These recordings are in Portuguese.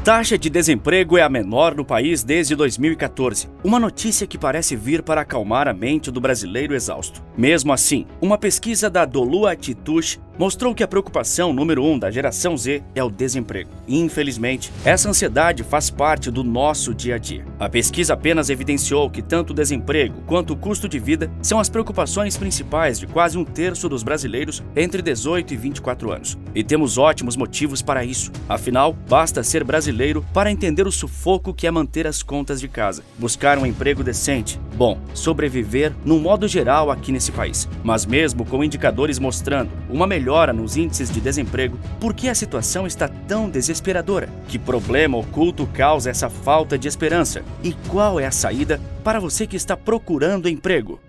Taxa de desemprego é a menor no país desde 2014. Uma notícia que parece vir para acalmar a mente do brasileiro exausto. Mesmo assim, uma pesquisa da Deloitte Touche mostrou que a preocupação número 1 da geração Z é o desemprego. Infelizmente, essa ansiedade faz parte do nosso dia a dia. A pesquisa apenas evidenciou que tanto o desemprego quanto o custo de vida são as preocupações principais de quase um terço dos brasileiros entre 18 e 24 anos. E temos ótimos motivos para isso. Afinal, basta ser brasileiro para entender o sufoco que é manter as contas de casa, buscar um emprego decente, sobreviver num modo geral aqui nesse país. Mas mesmo com indicadores mostrando uma melhora nos índices de desemprego, por que a situação está tão desesperadora? Que problema oculto causa essa falta de esperança? E qual é a saída para você que está procurando emprego?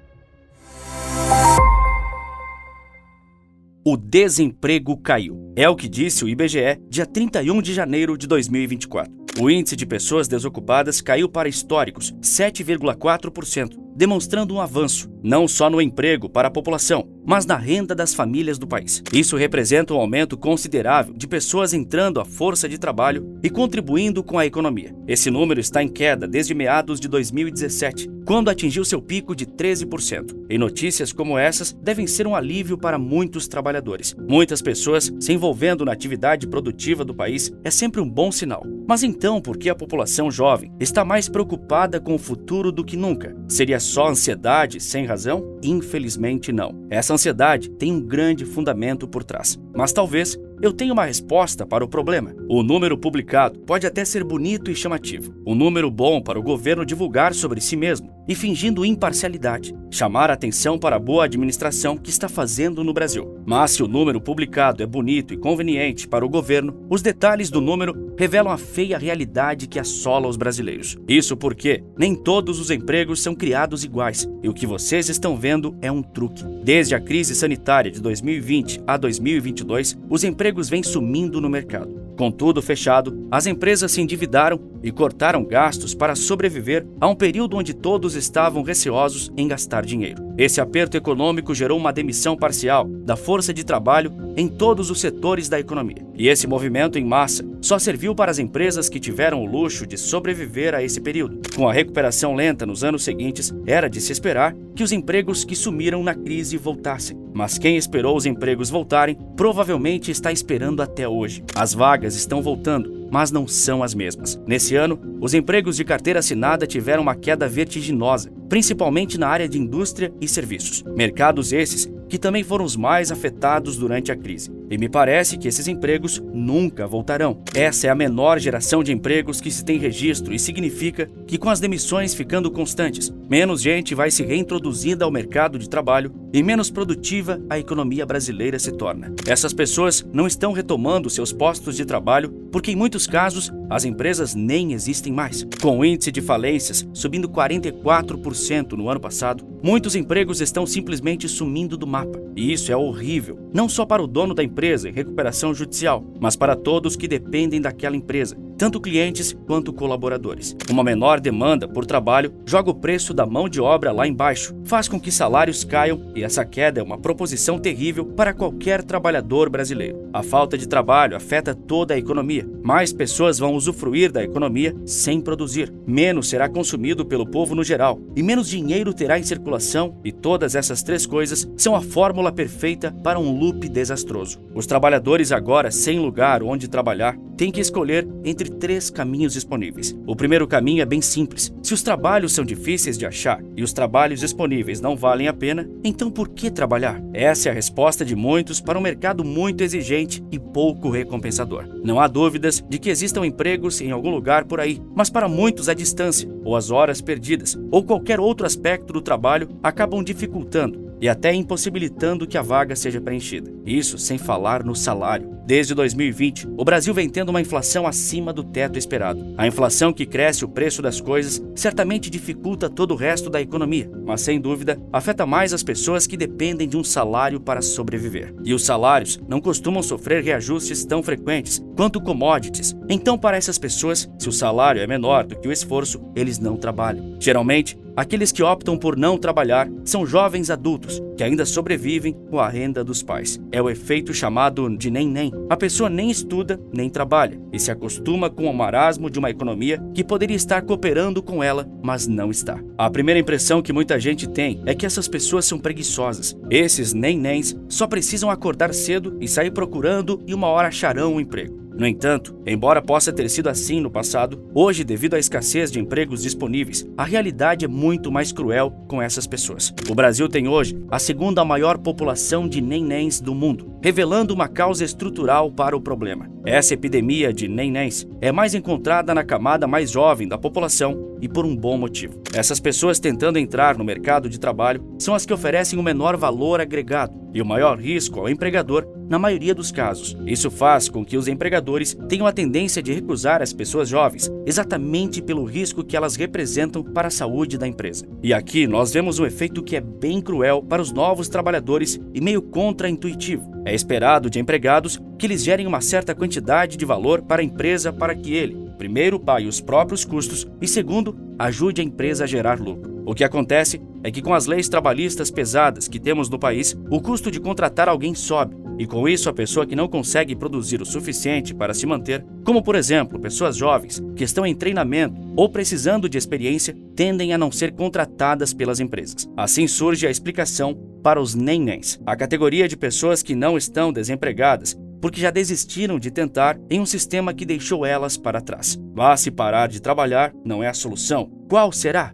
O desemprego caiu. É o que disse o IBGE, dia 31 de janeiro de 2024. O índice de pessoas desocupadas caiu para históricos 7,4%, demonstrando um avanço, não só no emprego para a população, mas na renda das famílias do país. Isso representa um aumento considerável de pessoas entrando à força de trabalho e contribuindo com a economia. Esse número está em queda desde meados de 2017, quando atingiu seu pico de 13%. E notícias como essas devem ser um alívio para muitos trabalhadores. Muitas pessoas se envolvendo na atividade produtiva do país é sempre um bom sinal. Mas então, por que a população jovem está mais preocupada com o futuro do que nunca? Seria só ansiedade sem razão? Infelizmente não. Essa ansiedade tem um grande fundamento por trás. Mas talvez eu tenha uma resposta para o problema. O número publicado pode até ser bonito e chamativo. Um número bom para o governo divulgar sobre si mesmo e fingindo imparcialidade, chamar a atenção para a boa administração que está fazendo no Brasil. Mas se o número publicado é bonito e conveniente para o governo, os detalhes do número revelam a feia realidade que assola os brasileiros. Isso porque nem todos os empregos são criados iguais, e o que vocês estão vendo é um truque. Desde a crise sanitária de 2020 a 2022, os empregos vêm sumindo no mercado. Com tudo fechado, as empresas se endividaram e cortaram gastos para sobreviver a um período onde todos estavam receosos em gastar dinheiro. Esse aperto econômico gerou uma demissão parcial da força de trabalho em todos os setores da economia. E esse movimento em massa só serviu para as empresas que tiveram o luxo de sobreviver a esse período. Com a recuperação lenta nos anos seguintes, era de se esperar que os empregos que sumiram na crise voltassem. Mas quem esperou os empregos voltarem, provavelmente está esperando até hoje. As vagas estão voltando, mas não são as mesmas. Nesse ano, os empregos de carteira assinada tiveram uma queda vertiginosa, principalmente na área de indústria e serviços. Mercados esses que também foram os mais afetados durante a crise. E me parece que esses empregos nunca voltarão. Essa é a menor geração de empregos que se tem registro e significa que com as demissões ficando constantes, menos gente vai se reintroduzindo ao mercado de trabalho e menos produtiva a economia brasileira se torna. Essas pessoas não estão retomando seus postos de trabalho porque, em muitos casos, as empresas nem existem mais. Com o índice de falências subindo 44% no ano passado, muitos empregos estão simplesmente sumindo do mapa. E isso é horrível, não só para o dono da empresa em recuperação judicial, mas para todos que dependem daquela empresa, tanto clientes quanto colaboradores. Uma menor demanda por trabalho joga o preço da mão de obra lá embaixo, faz com que salários caiam e essa queda é uma proposição terrível para qualquer trabalhador brasileiro. A falta de trabalho afeta toda a economia. Mais pessoas vão usufruir da economia sem produzir. Menos será consumido pelo povo no geral e menos dinheiro terá em circulação, e todas essas três coisas são a fórmula perfeita para um loop desastroso. Os trabalhadores agora sem lugar onde trabalhar têm que escolher entre três caminhos disponíveis. O primeiro caminho é bem simples. Se os trabalhos são difíceis de achar e os trabalhos disponíveis não valem a pena, então por que trabalhar? Essa é a resposta de muitos para um mercado muito exigente e pouco recompensador. Não há dúvidas de que existam empregos em algum lugar por aí, mas para muitos a distância, ou as horas perdidas, ou qualquer outro aspecto do trabalho acabam dificultando e até impossibilitando que a vaga seja preenchida. Isso sem falar no salário. Desde 2020, o Brasil vem tendo uma inflação acima do teto esperado. A inflação que cresce o preço das coisas certamente dificulta todo o resto da economia, mas sem dúvida afeta mais as pessoas que dependem de um salário para sobreviver. E os salários não costumam sofrer reajustes tão frequentes quanto commodities. Então, para essas pessoas, se o salário é menor do que o esforço, eles não trabalham. Geralmente, aqueles que optam por não trabalhar são jovens adultos que ainda sobrevivem com a renda dos pais. É o efeito chamado de nem-nem. A pessoa nem estuda, nem trabalha, e se acostuma com o marasmo de uma economia que poderia estar cooperando com ela, mas não está. A primeira impressão que muita gente tem é que essas pessoas são preguiçosas. Esses nenéns só precisam acordar cedo e sair procurando e uma hora acharão um emprego. No entanto, embora possa ter sido assim no passado, hoje, devido à escassez de empregos disponíveis, a realidade é muito mais cruel com essas pessoas. O Brasil tem hoje a segunda maior população de nenéns do mundo, revelando uma causa estrutural para o problema. Essa epidemia de nenéns é mais encontrada na camada mais jovem da população e por um bom motivo. Essas pessoas tentando entrar no mercado de trabalho são as que oferecem o menor valor agregado e o maior risco ao empregador na maioria dos casos. Isso faz com que os empregadores tenham a tendência de recusar as pessoas jovens exatamente pelo risco que elas representam para a saúde da empresa. E aqui nós vemos um efeito que é bem cruel para os novos trabalhadores e meio contra-intuitivo. É esperado de empregados que eles gerem uma certa quantidade de valor para a empresa para que ele, primeiro, pague os próprios custos e, segundo, ajude a empresa a gerar lucro. O que acontece é que com as leis trabalhistas pesadas que temos no país, o custo de contratar alguém sobe. E com isso, a pessoa que não consegue produzir o suficiente para se manter, como por exemplo, pessoas jovens que estão em treinamento ou precisando de experiência, tendem a não ser contratadas pelas empresas. Assim surge a explicação para os nenéns, a categoria de pessoas que não estão desempregadas porque já desistiram de tentar em um sistema que deixou elas para trás. Mas se parar de trabalhar não é a solução. Qual será?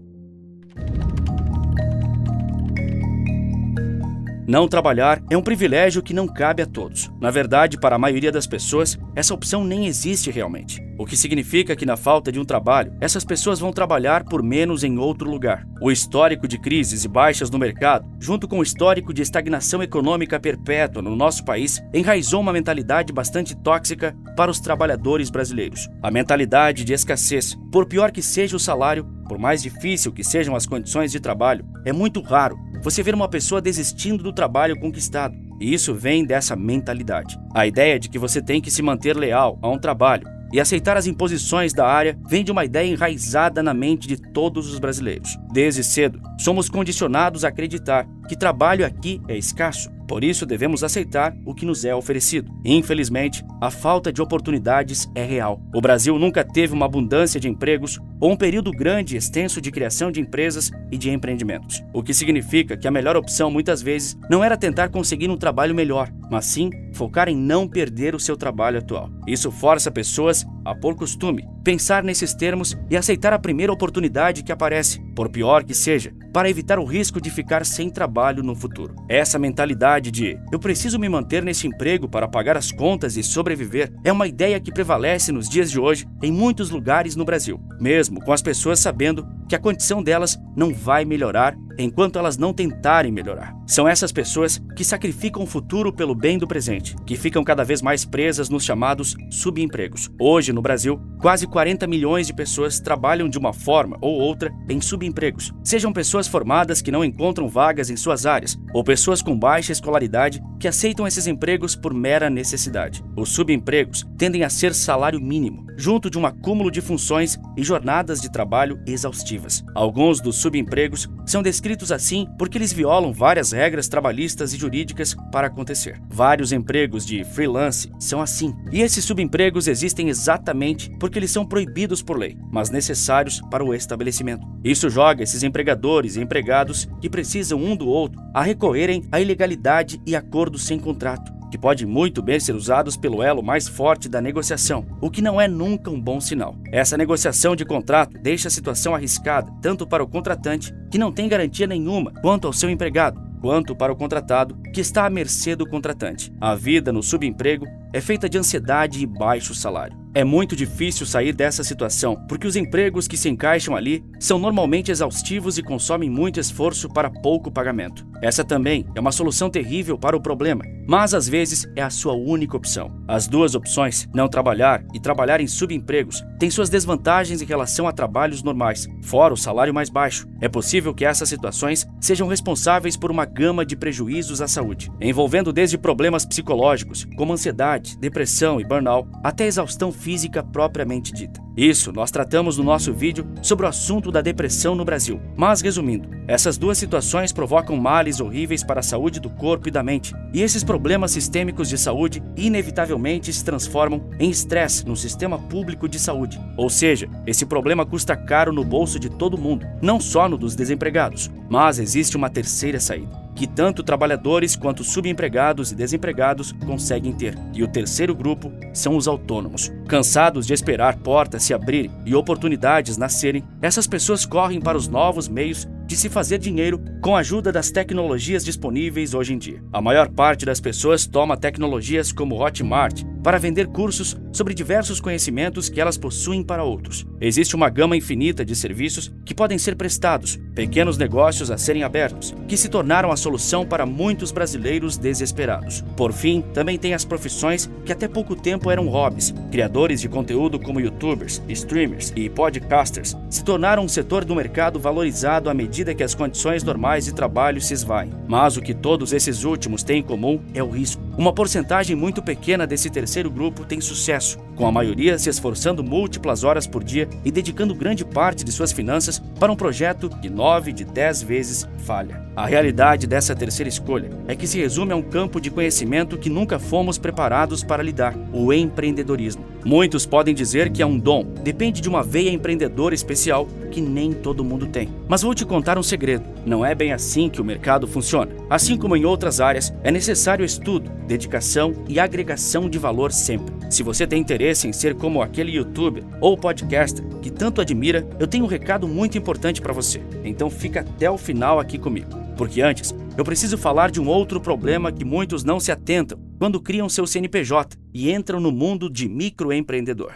Não trabalhar é um privilégio que não cabe a todos. Na verdade, para a maioria das pessoas, essa opção nem existe realmente. O que significa que na falta de um trabalho, essas pessoas vão trabalhar por menos em outro lugar. O histórico de crises e baixas no mercado, junto com o histórico de estagnação econômica perpétua no nosso país, enraizou uma mentalidade bastante tóxica para os trabalhadores brasileiros. A mentalidade de escassez, por pior que seja o salário, por mais difícil que sejam as condições de trabalho, é muito raro você ver uma pessoa desistindo do trabalho conquistado. E isso vem dessa mentalidade. A ideia de que você tem que se manter leal a um trabalho e aceitar as imposições da área vem de uma ideia enraizada na mente de todos os brasileiros. Desde cedo, somos condicionados a acreditar que trabalho aqui é escasso, por isso devemos aceitar o que nos é oferecido. Infelizmente, a falta de oportunidades é real. O Brasil nunca teve uma abundância de empregos ou um período grande e extenso de criação de empresas e de empreendimentos. O que significa que a melhor opção muitas vezes não era tentar conseguir um trabalho melhor, mas sim focar em não perder o seu trabalho atual. Isso força pessoas a, por costume, pensar nesses termos e aceitar a primeira oportunidade que aparece, por pior que seja, para evitar o risco de ficar sem trabalho no futuro. Essa mentalidade de eu preciso me manter nesse emprego para pagar as contas e sobreviver é uma ideia que prevalece nos dias de hoje em muitos lugares no Brasil, mesmo com as pessoas sabendo que a condição delas não vai melhorar enquanto elas não tentarem melhorar. São essas pessoas que sacrificam o futuro pelo bem do presente, que ficam cada vez mais presas nos chamados subempregos. Hoje, no Brasil, quase 40 milhões de pessoas trabalham de uma forma ou outra em subempregos. Sejam pessoas formadas que não encontram vagas em suas áreas, ou pessoas com baixa escolaridade que aceitam esses empregos por mera necessidade. Os subempregos tendem a ser salário mínimo, junto de um acúmulo de funções e jornadas de trabalho exaustivas. Alguns dos subempregos são descritos assim porque eles violam várias regras trabalhistas e jurídicas para acontecer. Vários empregos de freelance são assim. E esses subempregos existem exatamente porque eles são proibidos por lei, mas necessários para o estabelecimento. Isso joga esses empregadores e empregados que precisam um do outro a recorrerem à ilegalidade e acordos sem contrato, que podem muito bem ser usados pelo elo mais forte da negociação, o que não é nunca um bom sinal. Essa negociação de contrato deixa a situação arriscada tanto para o contratante, que não tem garantia nenhuma, quanto ao seu empregado, quanto para o contratado, que está à mercê do contratante. A vida no subemprego é feita de ansiedade e baixo salário. É muito difícil sair dessa situação, porque os empregos que se encaixam ali são normalmente exaustivos e consomem muito esforço para pouco pagamento. Essa também é uma solução terrível para o problema, mas às vezes é a sua única opção. As duas opções, não trabalhar e trabalhar em subempregos, têm suas desvantagens em relação a trabalhos normais, fora o salário mais baixo. É possível que essas situações sejam responsáveis por uma gama de prejuízos à saúde, envolvendo desde problemas psicológicos, como ansiedade, depressão e burnout, até exaustão física propriamente dita. Isso nós tratamos no nosso vídeo sobre o assunto da depressão no Brasil. Mas resumindo, essas duas situações provocam males horríveis para a saúde do corpo e da mente, e esses problemas problemas sistêmicos de saúde inevitavelmente se transformam em estresse no sistema público de saúde. Ou seja, esse problema custa caro no bolso de todo mundo, não só no dos desempregados. Mas existe uma terceira saída, que tanto trabalhadores quanto subempregados e desempregados conseguem ter. E o terceiro grupo são os autônomos. Cansados de esperar portas se abrirem e oportunidades nascerem, essas pessoas correm para os novos meios de se fazer dinheiro com a ajuda das tecnologias disponíveis hoje em dia. A maior parte das pessoas toma tecnologias como Hotmart para vender cursos sobre diversos conhecimentos que elas possuem para outros. Existe uma gama infinita de serviços que podem ser prestados, pequenos negócios a serem abertos, que se tornaram a solução para muitos brasileiros desesperados. Por fim, também tem as profissões que até pouco tempo eram hobbies. Criadores de conteúdo como youtubers, streamers e podcasters se tornaram um setor do mercado valorizado à medida que as condições normais de trabalho se esvaem. Mas o que todos esses últimos têm em comum é o risco. Uma porcentagem muito pequena desse terceiro grupo tem sucesso, com a maioria se esforçando múltiplas horas por dia e dedicando grande parte de suas finanças para um projeto que 9 de 10 vezes falha. A realidade dessa terceira escolha é que se resume a um campo de conhecimento que nunca fomos preparados para lidar: o empreendedorismo. Muitos podem dizer que é um dom, depende de uma veia empreendedora especial que nem todo mundo tem. Mas vou te contar um segredo: não é bem assim que o mercado funciona. Assim como em outras áreas, é necessário estudo, dedicação e agregação de valor sempre. Se você tem interesse em ser como aquele youtuber ou podcaster que tanto admira, eu tenho um recado muito importante para você. Então fica até o final aqui comigo. Porque antes, eu preciso falar de um outro problema que muitos não se atentam quando criam seu CNPJ e entram no mundo de microempreendedor.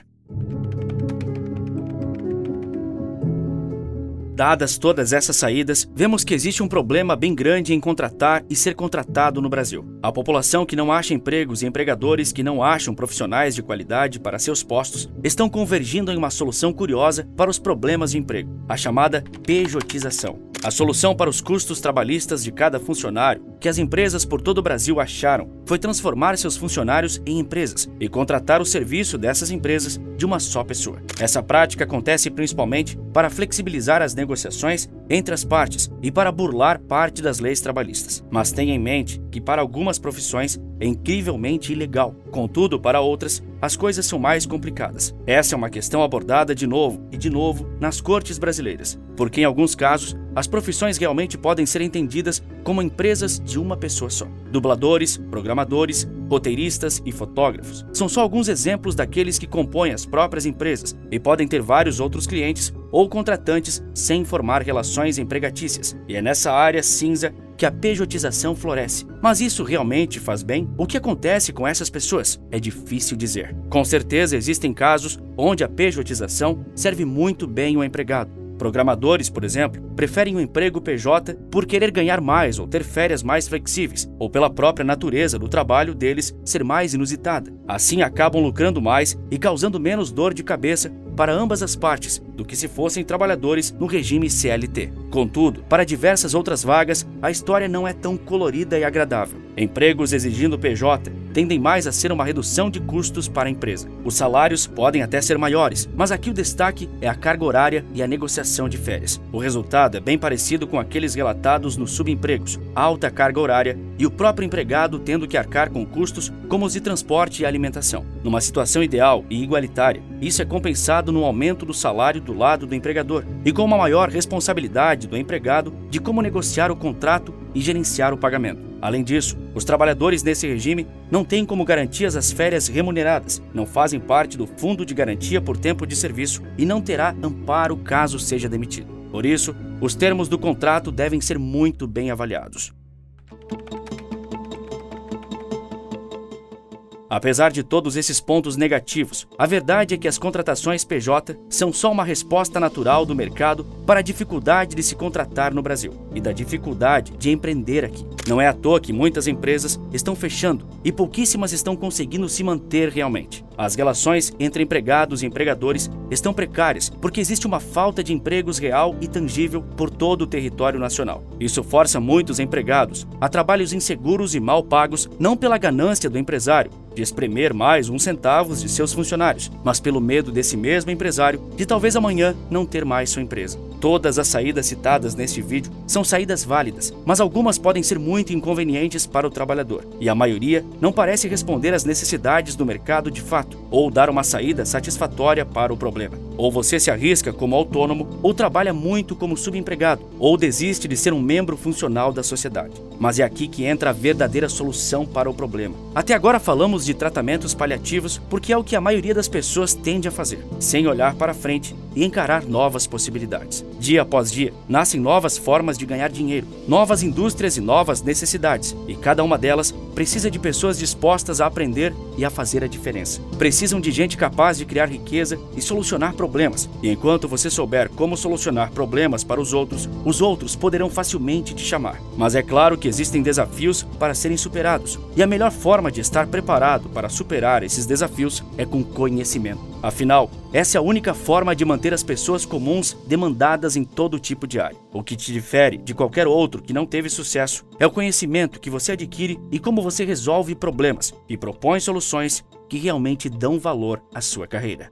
Dadas todas essas saídas, vemos que existe um problema bem grande em contratar e ser contratado no Brasil. A população que não acha empregos e empregadores que não acham profissionais de qualidade para seus postos estão convergindo em uma solução curiosa para os problemas de emprego, a chamada pejotização. A solução para os custos trabalhistas de cada funcionário que as empresas por todo o Brasil acharam foi transformar seus funcionários em empresas e contratar o serviço dessas empresas de uma só pessoa. Essa prática acontece principalmente para flexibilizar as negociações entre as partes e para burlar parte das leis trabalhistas. Mas tenha em mente que para algumas profissões é incrivelmente ilegal. Contudo, para outras, as coisas são mais complicadas. Essa é uma questão abordada de novo e de novo nas cortes brasileiras, porque em alguns casos, as profissões realmente podem ser entendidas como empresas de uma pessoa só. Dubladores, programadores, roteiristas e fotógrafos são só alguns exemplos daqueles que compõem as próprias empresas e podem ter vários outros clientes ou contratantes sem formar relações empregatícias. E é nessa área cinza que a pejotização floresce. Mas isso realmente faz bem? O que acontece com essas pessoas? É difícil dizer. Com certeza existem casos onde a pejotização serve muito bem ao empregado. Programadores, por exemplo, preferem o emprego PJ por querer ganhar mais ou ter férias mais flexíveis, ou pela própria natureza do trabalho deles ser mais inusitada. Assim acabam lucrando mais e causando menos dor de cabeça para ambas as partes do que se fossem trabalhadores no regime CLT. Contudo, para diversas outras vagas, a história não é tão colorida e agradável. Empregos exigindo PJ tendem mais a ser uma redução de custos para a empresa. Os salários podem até ser maiores, mas aqui o destaque é a carga horária e a negociação de férias. O resultado é bem parecido com aqueles relatados nos subempregos: alta carga horária e o próprio empregado tendo que arcar com custos como os de transporte e alimentação. Numa situação ideal e igualitária, isso é compensado no aumento do salário do lado do empregador e com uma maior responsabilidade do empregado de como negociar o contrato e gerenciar o pagamento. Além disso, os trabalhadores nesse regime não têm como garantias as férias remuneradas, não fazem parte do Fundo de Garantia por Tempo de Serviço e não terá amparo caso seja demitido. Por isso, os termos do contrato devem ser muito bem avaliados. Apesar de todos esses pontos negativos, a verdade é que as contratações PJ são só uma resposta natural do mercado para a dificuldade de se contratar no Brasil e da dificuldade de empreender aqui. Não é à toa que muitas empresas estão fechando e pouquíssimas estão conseguindo se manter realmente. As relações entre empregados e empregadores estão precárias porque existe uma falta de empregos real e tangível por todo o território nacional. Isso força muitos empregados a trabalhos inseguros e mal pagos, não pela ganância do empresário de espremer mais uns centavos de seus funcionários, mas pelo medo desse mesmo empresário de talvez amanhã não ter mais sua empresa. Todas as saídas citadas neste vídeo são saídas válidas, mas algumas podem ser muito inconvenientes para o trabalhador, e a maioria não parece responder às necessidades do mercado de fato, ou dar uma saída satisfatória para o problema. Ou você se arrisca como autônomo, ou trabalha muito como subempregado, ou desiste de ser um membro funcional da sociedade. Mas é aqui que entra a verdadeira solução para o problema. Até agora falamos de tratamentos paliativos porque é o que a maioria das pessoas tende a fazer, sem olhar para frente e encarar novas possibilidades. Dia após dia, nascem novas formas de ganhar dinheiro, novas indústrias e novas necessidades, e cada uma delas precisa de pessoas dispostas a aprender e a fazer a diferença. Precisam de gente capaz de criar riqueza e solucionar problemas, e enquanto você souber como solucionar problemas para os outros poderão facilmente te chamar. Mas é claro que existem desafios para serem superados, e a melhor forma de estar preparado para superar esses desafios é com conhecimento. Afinal, essa é a única forma de manter as pessoas comuns demandadas em todo tipo de área. O que te difere de qualquer outro que não teve sucesso é o conhecimento que você adquire e como você resolve problemas e propõe soluções que realmente dão valor à sua carreira.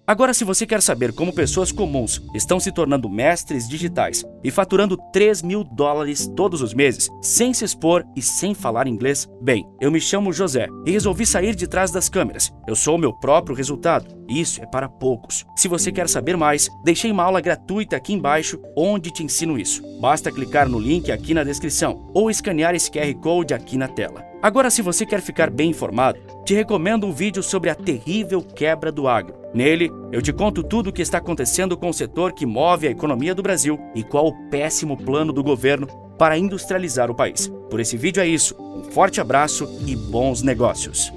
Agora, se você quer saber como pessoas comuns estão se tornando mestres digitais e faturando $3.000 todos os meses, sem se expor e sem falar inglês, bem, eu me chamo José e resolvi sair de trás das câmeras. Eu sou o meu próprio resultado, e isso é para poucos. Se você quer saber mais, deixei uma aula gratuita aqui embaixo onde te ensino isso. Basta clicar no link aqui na descrição ou escanear esse QR Code aqui na tela. Agora, se você quer ficar bem informado, te recomendo um vídeo sobre a terrível quebra do agro. Nele, eu te conto tudo o que está acontecendo com o setor que move a economia do Brasil e qual o péssimo plano do governo para industrializar o país. Por esse vídeo é isso, um forte abraço e bons negócios!